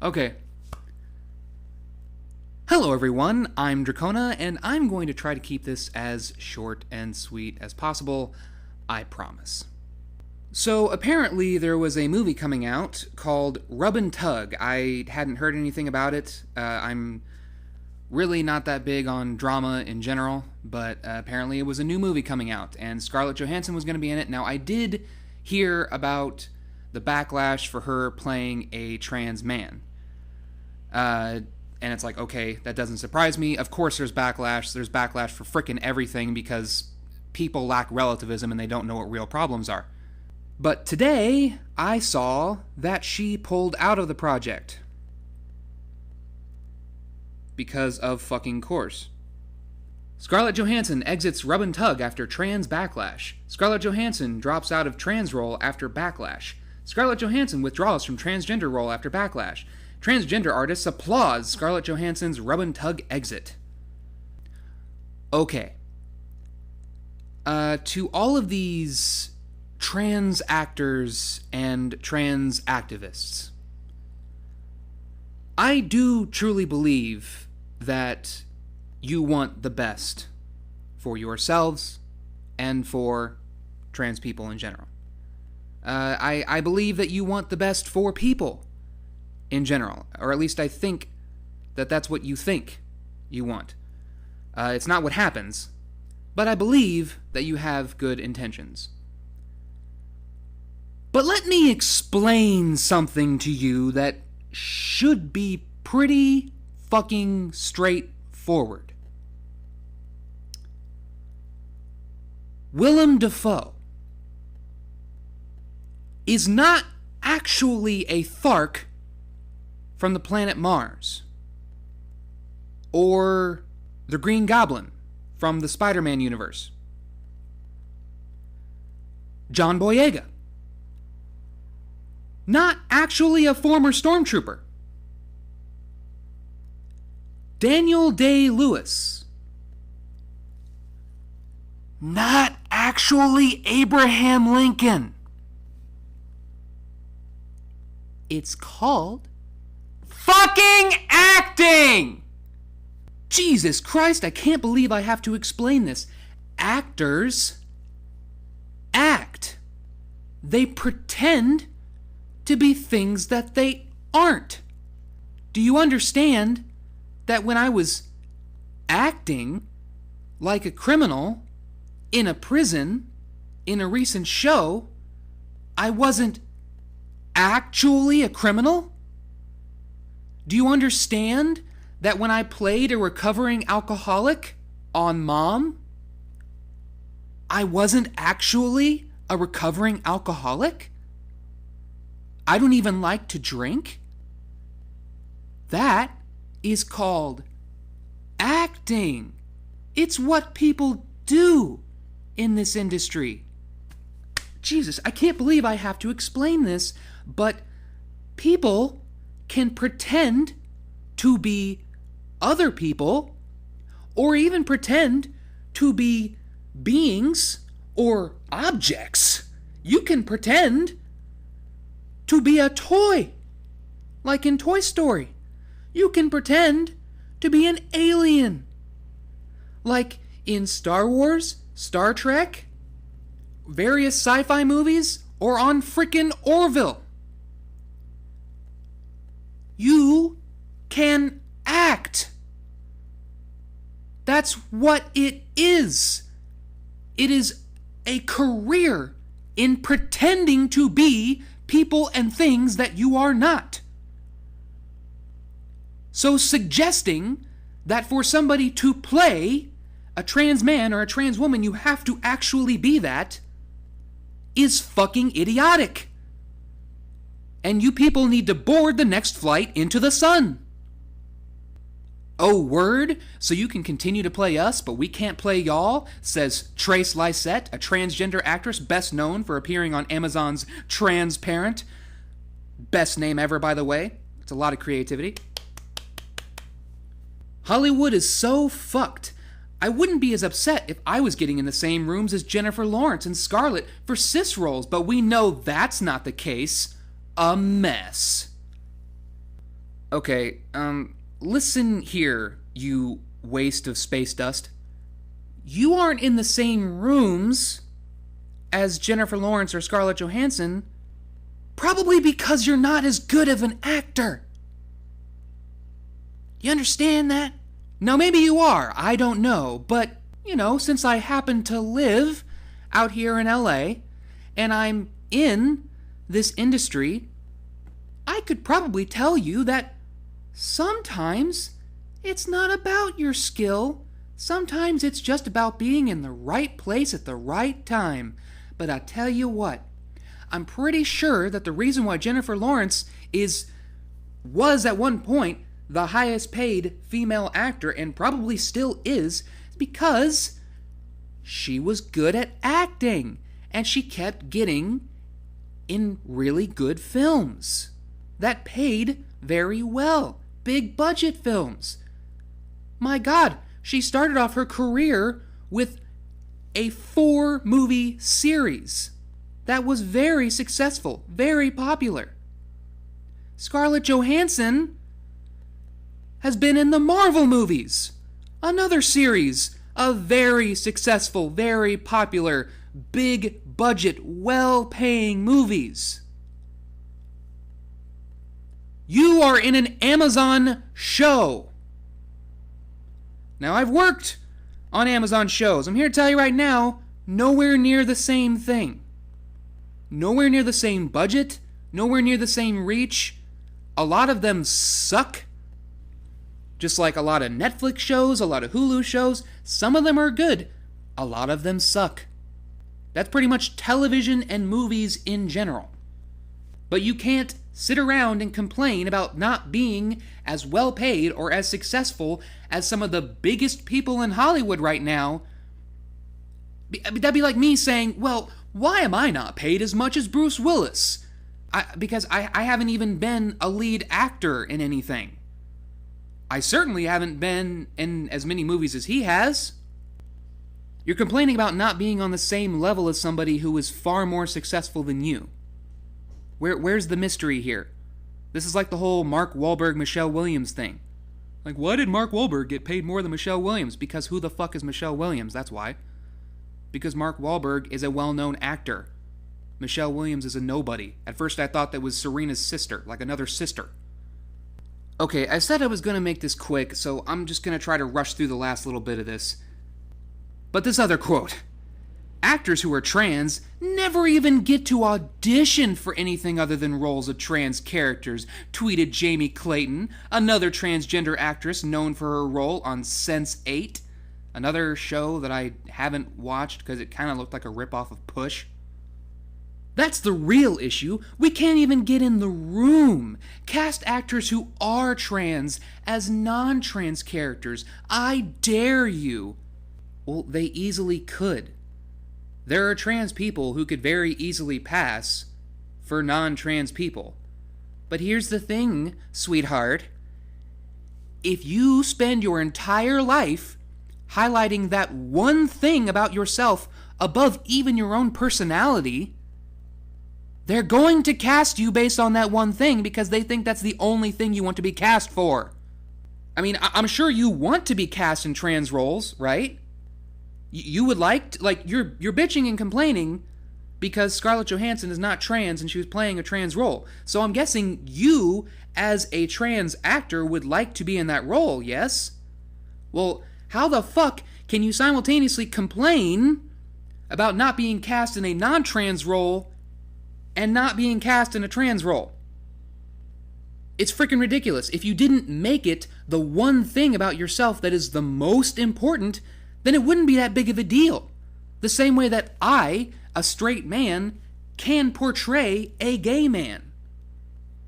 Okay. Hello everyone, I'm Drachona, and I'm going to try to keep this as short and sweet as possible, I promise. So apparently there was a movie coming out called Rub and Tug. I hadn't heard anything about it. I'm really not that big on drama in general, but apparently it was a new movie coming out, and Scarlett Johansson was going to be in it. Now, I did hear about the backlash for her playing a trans man. And it's like, okay, that doesn't surprise me. Of course there's backlash. There's backlash for frickin' everything because people lack relativism and they don't know what real problems are. But today, I saw that she pulled out of the project. Because of fucking course. Scarlett Johansson exits Rub and Tug after trans backlash. Scarlett Johansson drops out of trans role after backlash. Scarlett Johansson withdraws from transgender role after backlash. Transgender artists applause Scarlett Johansson's Rub and Tug exit. Okay. To all of these trans actors and trans activists, I do truly believe that you want the best for yourselves and for trans people in general. I believe that you want the best for people in general, or at least I think that that's what you think you want. It's not what happens, but I believe that you have good intentions. But let me explain something to you that should be pretty fucking straightforward. Willem Dafoe is not actually a Thark from the planet Mars, or the Green Goblin from the Spider-Man universe. John Boyega, not actually a former stormtrooper. Daniel Day-Lewis, not actually Abraham Lincoln. It's called fucking acting! Jesus Christ, I can't believe I have to explain this. Actors act. They pretend to be things that they aren't. Do you understand that when I was acting like a criminal in a prison in a recent show, I wasn't actually a criminal? Do you understand that when I played a recovering alcoholic on Mom, I wasn't actually a recovering alcoholic? I don't even like to drink? That is called acting. It's what people do in this industry. Jesus, I can't believe I have to explain this, but people can pretend to be other people, or even pretend to be beings or objects. You can pretend to be a toy, like in Toy Story. You can pretend to be an alien, like in Star Wars, Star Trek, various sci-fi movies, or on frickin' Orville. You can act. That's what it is. It is a career in pretending to be people and things that you are not. So suggesting that for somebody to play a trans man or a trans woman, you have to actually be that, is fucking idiotic. And you people need to board the next flight into the sun. Oh, word? So you can continue to play us, but we can't play y'all? Says Trace Lysette, a transgender actress best known for appearing on Amazon's Transparent. Best name ever, by the way. It's a lot of creativity. Hollywood is so fucked. I wouldn't be as upset if I was getting in the same rooms as Jennifer Lawrence and Scarlett for cis roles, but we know that's not the case. A mess. Okay, listen here, you waste of space dust. You aren't in the same rooms as Jennifer Lawrence or Scarlett Johansson, probably because you're not as good of an actor. You understand that? Now, maybe you are, I don't know, but, since I happen to live out here in LA, and I'm in this industry, I could probably tell you that sometimes it's not about your skill. Sometimes it's just about being in the right place at the right time. But I tell you what, I'm pretty sure that the reason why Jennifer Lawrence was at one point the highest paid female actor, and probably still is because she was good at acting, and she kept getting in really good films that paid very well, big budget films. My God, she started off her career with a 4-movie series that was very successful, very popular. Scarlett Johansson has been in the Marvel movies, another series of very successful, very popular, big budget, well-paying movies. You are in an Amazon show. Now, I've worked on Amazon shows. I'm here to tell you right now, nowhere near the same thing. Nowhere near the same budget, nowhere near the same reach. A lot of them suck. Just like a lot of Netflix shows, a lot of Hulu shows. Some of them are good. A lot of them suck. That's pretty much television and movies in general. But you can't sit around and complain about not being as well paid or as successful as some of the biggest people in Hollywood right now. That'd be like me saying, well, why am I not paid as much as Bruce Willis? Because I haven't even been a lead actor in anything. I certainly haven't been in as many movies as he has. You're complaining about not being on the same level as somebody who is far more successful than you. Where's the mystery here? This is like the whole Mark Wahlberg, Michelle Williams thing. Like, why did Mark Wahlberg get paid more than Michelle Williams? Because who the fuck is Michelle Williams? That's why. Because Mark Wahlberg is a well-known actor. Michelle Williams is a nobody. At first I thought that was Serena's sister, like another sister. Okay, I said I was going to make this quick, so I'm just going to try to rush through the last little bit of this. But this other quote. Actors who are trans never even get to audition for anything other than roles of trans characters, tweeted Jamie Clayton, another transgender actress known for her role on Sense8, another show that I haven't watched because it kind of looked like a ripoff of Push. That's the real issue. We can't even get in the room. Cast actors who are trans as non-trans characters. I dare you. Well, they easily could. There are trans people who could very easily pass for non-trans people. But here's the thing, sweetheart. If you spend your entire life highlighting that one thing about yourself above even your own personality, they're going to cast you based on that one thing because they think that's the only thing you want to be cast for. I mean, I'm sure you want to be cast in trans roles, right? You would you're bitching and complaining because Scarlett Johansson is not trans and she was playing a trans role. So I'm guessing you, as a trans actor, would like to be in that role, yes? Well, how the fuck can you simultaneously complain about not being cast in a non-trans role and not being cast in a trans role? It's freaking ridiculous. If you didn't make it the one thing about yourself that is the most important, then it wouldn't be that big of a deal. The same way that I, a straight man, can portray a gay man.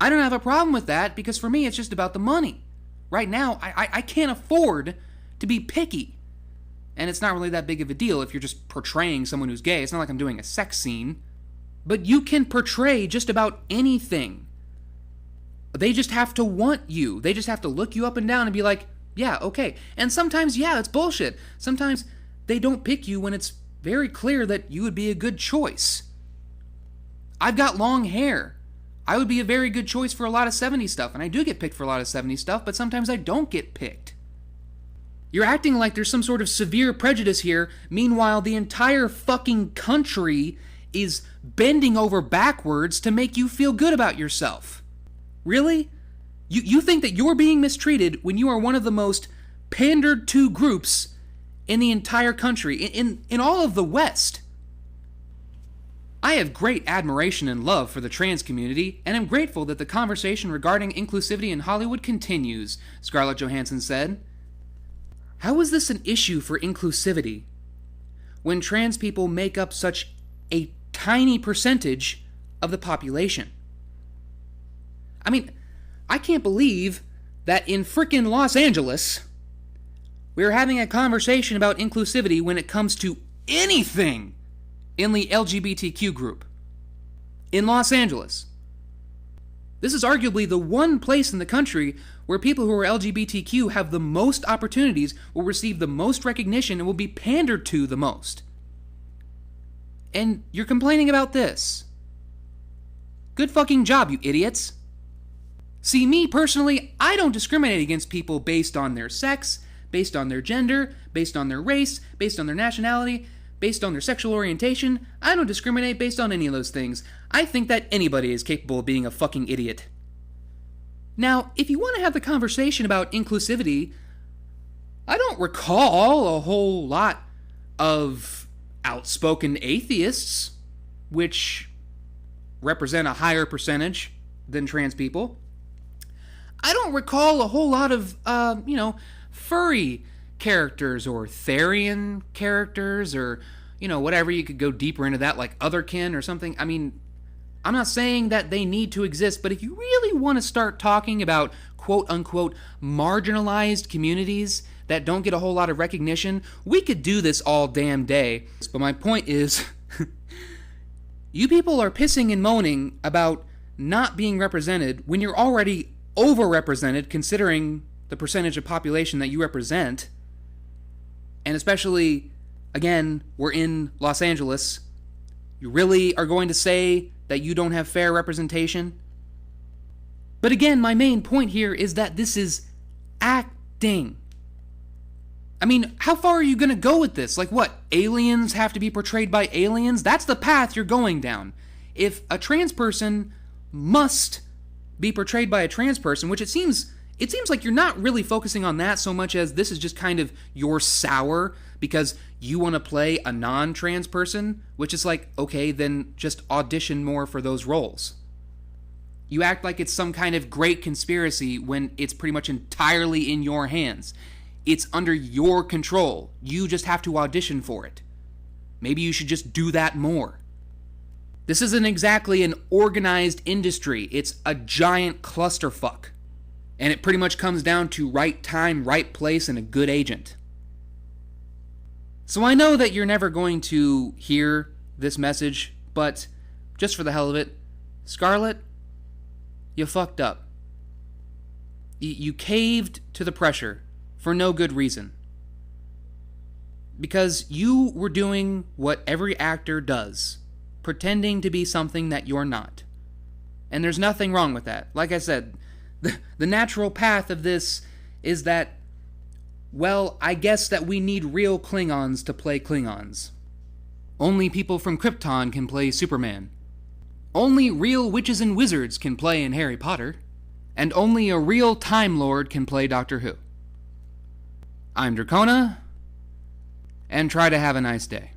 I don't have a problem with that because for me it's just about the money. Right now, I can't afford to be picky. And it's not really that big of a deal if you're just portraying someone who's gay. It's not like I'm doing a sex scene. But you can portray just about anything. They just have to want you. They just have to look you up and down and be like, yeah, okay. And sometimes, yeah, it's bullshit. Sometimes they don't pick you when it's very clear that you would be a good choice. I've got long hair. I would be a very good choice for a lot of 70s stuff, and I do get picked for a lot of 70s stuff, but sometimes I don't get picked. You're acting like there's some sort of severe prejudice here, meanwhile the entire fucking country is bending over backwards to make you feel good about yourself. Really? You think that you're being mistreated when you are one of the most pandered to groups in the entire country, in all of the West. I have great admiration and love for the trans community, and am grateful that the conversation regarding inclusivity in Hollywood continues, Scarlett Johansson said. How is this an issue for inclusivity when trans people make up such a tiny percentage of the population? I mean, I can't believe that in frickin' Los Angeles, we're having a conversation about inclusivity when it comes to anything in the LGBTQ group. In Los Angeles. This is arguably the one place in the country where people who are LGBTQ have the most opportunities, will receive the most recognition, and will be pandered to the most. And you're complaining about this. Good fucking job, you idiots. See, me personally, I don't discriminate against people based on their sex, based on their gender, based on their race, based on their nationality, based on their sexual orientation. I don't discriminate based on any of those things. I think that anybody is capable of being a fucking idiot. Now, if you want to have the conversation about inclusivity, I don't recall a whole lot of outspoken atheists, which represent a higher percentage than trans people. I don't recall a whole lot of, furry characters or Therian characters or, whatever. You could go deeper into that, like Otherkin or something. I mean, I'm not saying that they need to exist, but if you really want to start talking about quote-unquote marginalized communities that don't get a whole lot of recognition, we could do this all damn day. But my point is, you people are pissing and moaning about not being represented when you're already overrepresented considering the percentage of population that you represent. And especially, again, we're in Los Angeles. You really are going to say that you don't have fair representation? But again, my main point here is that this is acting. I mean, how far are you going to go with this? Like what, aliens have to be portrayed by aliens? That's the path you're going down. If a trans person must be portrayed by a trans person, which it seems like you're not really focusing on that so much as this is just kind of your sour because you want to play a non-trans person, which is like, okay, then just audition more for those roles. You act like it's some kind of great conspiracy when it's pretty much entirely in your hands. It's under your control. You just have to audition for it. Maybe you should just do that more. This isn't exactly an organized industry. It's a giant clusterfuck. And it pretty much comes down to right time, right place, and a good agent. So I know that you're never going to hear this message, but just for the hell of it, Scarlett, you fucked up. You caved to the pressure for no good reason. Because you were doing what every actor does, pretending to be something that you're not. And there's nothing wrong with that. Like I said, the natural path of this is that, well, I guess that we need real Klingons to play Klingons. Only people from Krypton can play Superman. Only real witches and wizards can play in Harry Potter. And only a real Time Lord can play Doctor Who. I'm Drachona, and try to have a nice day.